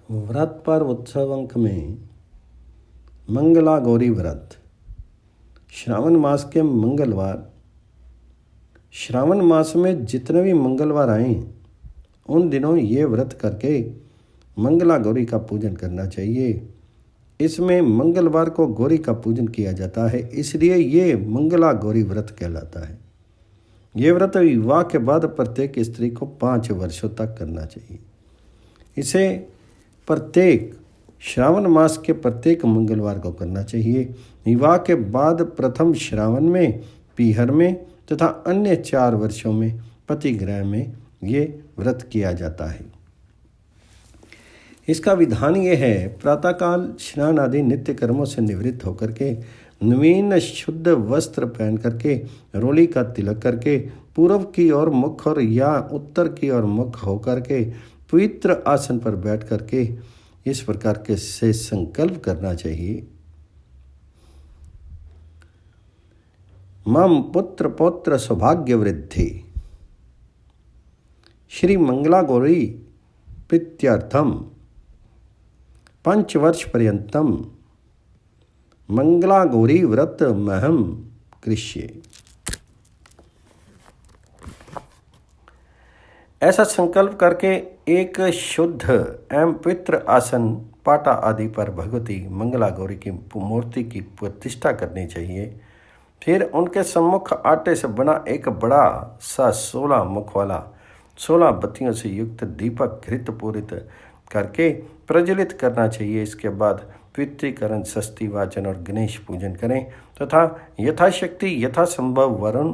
व्रत पर उत्सव अंक में मंगला गौरी व्रत। श्रावण मास के मंगलवार, श्रावण मास में जितने भी मंगलवार आए उन दिनों ये व्रत करके मंगला गौरी का पूजन करना चाहिए। इसमें मंगलवार को गौरी का पूजन किया जाता है, इसलिए ये मंगला गौरी व्रत कहलाता है। ये व्रत विवाह के बाद प्रत्येक स्त्री को 5 वर्षों तक करना चाहिए। इसे प्रत्येक श्रावण मास के प्रत्येक मंगलवार को करना चाहिए। विवाह के बाद प्रथम श्रावण में, पीहर में तथा अन्य 4 वर्षों में पति गृह में ये व्रत किया जाता है। इसका विधान ये है, प्रातःकाल स्नान आदि नित्य कर्मों से निवृत्त होकर के नवीन शुद्ध वस्त्र पहन करके, रोली का तिलक करके, पूर्व की ओर मुख और या उत्तर की ओर मुख होकर के पवित्र आसन पर बैठ करके इस प्रकार के से संकल्प करना चाहिए। मम पुत्र पौत्र सौभाग्य वृद्धि श्री मंगला गौरी प्रीत्यर्थम 5 वर्ष पर्यंतम मंगला गौरी व्रत महम कृष्ये। ऐसा संकल्प करके एक शुद्ध एवं पवित्र आसन, पाटा आदि पर भगवती मंगला गौरी की मूर्ति की प्रतिष्ठा करनी चाहिए। फिर उनके सम्मुख आटे से बना एक बड़ा सा 16 मुख वाला 16 बत्तियों से युक्त दीपक घृत पूरित करके प्रज्वलित करना चाहिए। इसके बाद पितृकरण, षष्ठी वाचन और गणेश पूजन करें तथा यथाशक्ति यथासंभव वरुण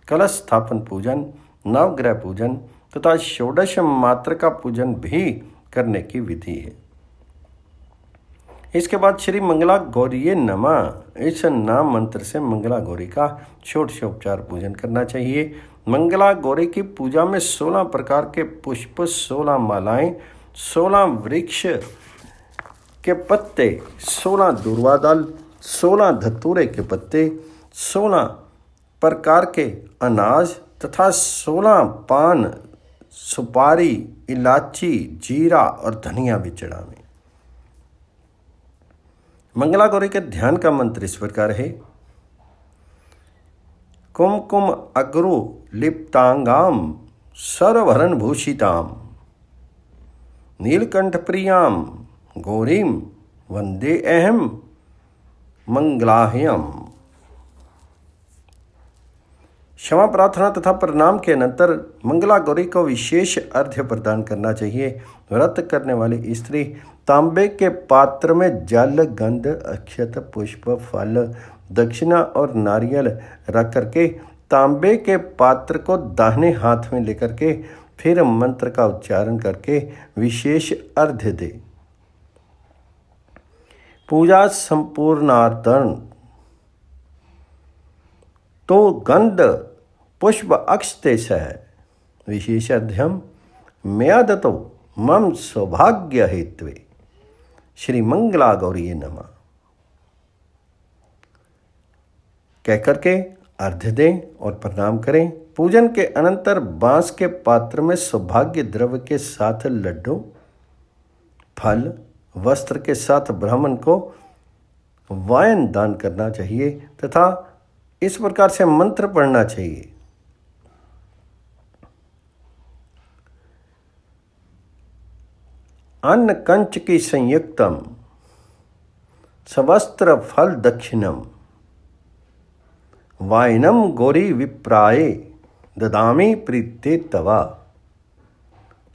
कलश स्थापन पूजन, नवग्रह पूजन तथा षोडश मात्र का पूजन भी करने की विधि है। इसके बाद श्री मंगला गौरी नमः इस नाम मंत्र से मंगला गौरी का षोडशोपचार पूजन करना चाहिए। मंगला गौरी की पूजा में 16 प्रकार के पुष्प, 16 मालाएं, 16 वृक्ष के पत्ते, 16 दूर्वा दल, 16 धतूरे के पत्ते, 16 प्रकार के अनाज तथा 16 पान, सुपारी, इलायची, जीरा और धनिया भी चढ़ावें। मंगला गौरी के ध्यान का मंत्र इस प्रकार है। कुमकुम अग्रु लिप्तांगाम सर्वभरण भूषिताम नीलकंठ प्रियाम गौरीम वंदे अहम मंगलाह्यम। क्षमा प्रार्थना तथा प्रणाम के अनंतर मंगला गौरी को विशेष अर्घ्य प्रदान करना चाहिए। व्रत करने वाली स्त्री तांबे के पात्र में जल, गंध, अक्षत, पुष्प, फल, दक्षिणा और नारियल रख करके तांबे के पात्र को दाहिने हाथ में लेकर के फिर मंत्र का उच्चारण करके विशेष अर्घ्य दे। पूजा संपूर्णार्थं तो गंध पुष्प अक्षते सह विशेषाध्यम मया दतो मम सौभाग्य हेत्वे श्री मंगला गौरी नमः कह करके अर्घ्य दें और प्रणाम करें। पूजन के अनंतर बांस के पात्र में सौभाग्य द्रव्य के साथ लड्डू, फल, वस्त्र के साथ ब्राह्मण को वायन दान करना चाहिए तथा इस प्रकार से मंत्र पढ़ना चाहिए। अन्न कंच की संयुक्तम सवस्त्र फल दक्षिणम वायनम गौरी विप्राये ददामि प्रीते तवा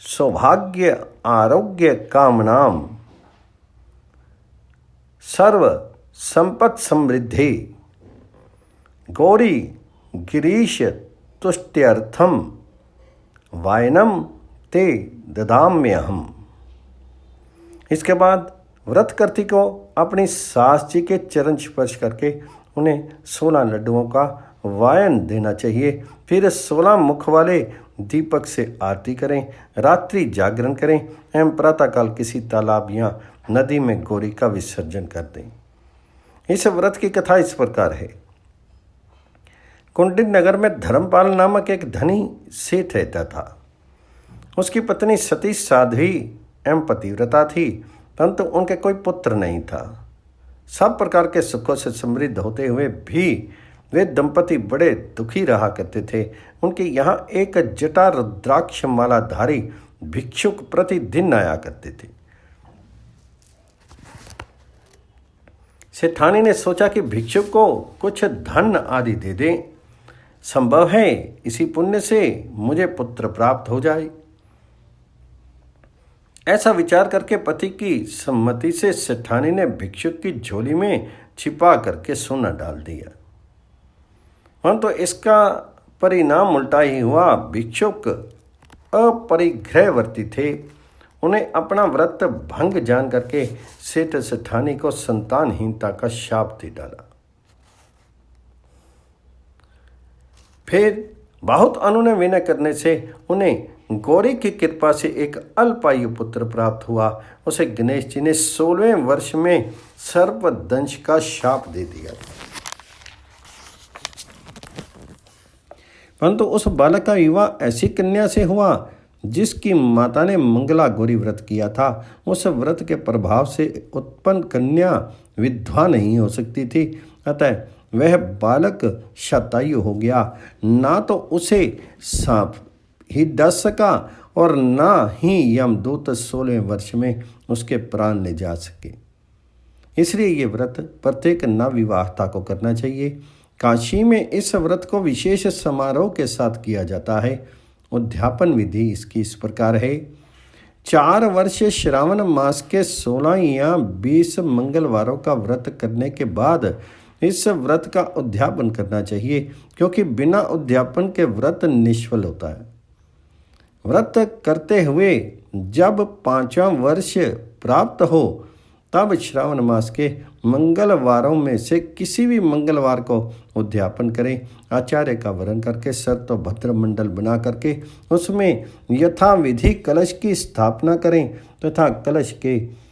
सौभाग्य आरोग्य कामनाम सर्व संपत् समृद्धि गौरी गिरीश तुष्ट्यर्थम वायनम ते ददाम्यहम। इसके बाद व्रत करती को अपनी सास जी के चरण स्पर्श करके उन्हें 16 लड्डुओं का वायन देना चाहिए। फिर 16 मुख वाले दीपक से आरती करें, रात्रि जागरण करें एवं प्रातःकाल किसी तालाब या नदी में गौरी का विसर्जन कर दें। इस व्रत की कथा इस प्रकार है। कुंडिन नगर में धर्मपाल नामक एक धनी सेठ रहता था। उसकी पत्नी सती साध्वी एवं पतिव्रता थी, परंतु उनके कोई पुत्र नहीं था। सब प्रकार के सुखों से समृद्ध होते हुए भी वे दंपति बड़े दुखी रहा करते थे। उनके यहाँ एक जटा रुद्राक्ष मालाधारी भिक्षुक प्रतिदिन आया करते थे। सेठानी ने सोचा कि भिक्षुक को कुछ धन आदि दे दें, संभव है इसी पुण्य से मुझे पुत्र प्राप्त हो जाए। ऐसा विचार करके पति की सम्मति से सेठानी ने भिक्षुक की झोली में छिपा करके सोना डाल दिया। परंतु इसका परिणाम उल्टा ही हुआ। भिक्षुक अपरिग्रहवर्ती थे। उन्हें अपना व्रत भंग जान करके सेठ सेठानी को संतानहीनता का शाप दे डाला। फिर बहुत अनुनय विनय करने से उन्हें गौरी की कृपा से एक अल्पायु पुत्र प्राप्त हुआ। उसे गणेश जी ने 16वें वर्ष में सर्पदंश का शाप दे दिया। परंतु उस बालक का विवाह ऐसी कन्या से हुआ जिसकी माता ने मंगला गौरी व्रत किया था। उस व्रत के प्रभाव से उत्पन्न कन्या विधवा नहीं हो सकती थी, अतः वह बालक शतायु हो गया। ना तो उसे सांप ही डस सका और ना ही यमदूत 16वें वर्ष में उसके प्राण ले जा सके। इसलिए ये व्रत प्रत्येक नवविवाहिता को करना चाहिए। काशी में इस व्रत को विशेष समारोह के साथ किया जाता है। उद्यापन विधि इसकी इस प्रकार है। 4 वर्ष श्रावण मास के 16 या 20 मंगलवारों का व्रत करने के बाद इस व्रत का उद्यापन करना चाहिए, क्योंकि बिना उद्यापन के व्रत निष्फल होता है। व्रत करते हुए जब 5वां वर्ष प्राप्त हो तब श्रावण मास के मंगलवारों में से किसी भी मंगलवार को उद्यापन करें। आचार्य का वरण करके सर्त और भद्र मंडल बना करके उसमें यथाविधि कलश की स्थापना करें तथा कलश के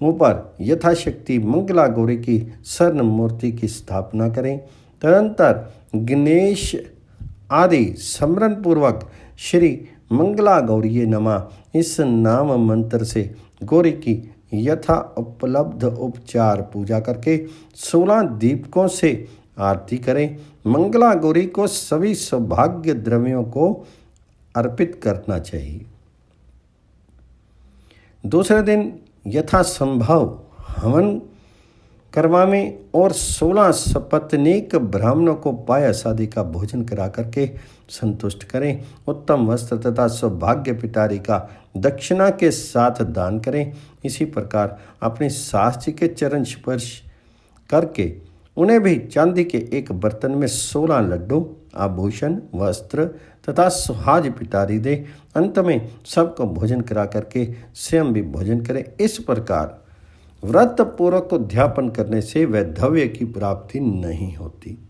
ऊपर यथाशक्ति मंगला गौरी की स्वर्ण मूर्ति की स्थापना करें। तदंतर गणेश आदि स्मरण पूर्वक श्री मंगला गौरी नमः इस नाम मंत्र से गौरी की यथा उपलब्ध उपचार पूजा करके 16 दीपकों से आरती करें। मंगला गौरी को सभी सौभाग्य द्रव्यों को अर्पित करना चाहिए। दूसरे दिन यथासंभव हवन करवावें और 16 सपत्नीक ब्राह्मणों को पायस आदि का भोजन करा करके संतुष्ट करें। उत्तम वस्त्र तथा सौभाग्य पिटारी का दक्षिणा के साथ दान करें। इसी प्रकार अपने सास जी के चरण स्पर्श करके उन्हें भी चांदी के एक बर्तन में 16 लड्डू, आभूषण, वस्त्र तथा सुहाज पिटारी दे। अंत में सबको भोजन करा करके स्वयं भी भोजन करें। इस प्रकार व्रत पूर्वक उद्यापन करने से वैधव्य की प्राप्ति नहीं होती।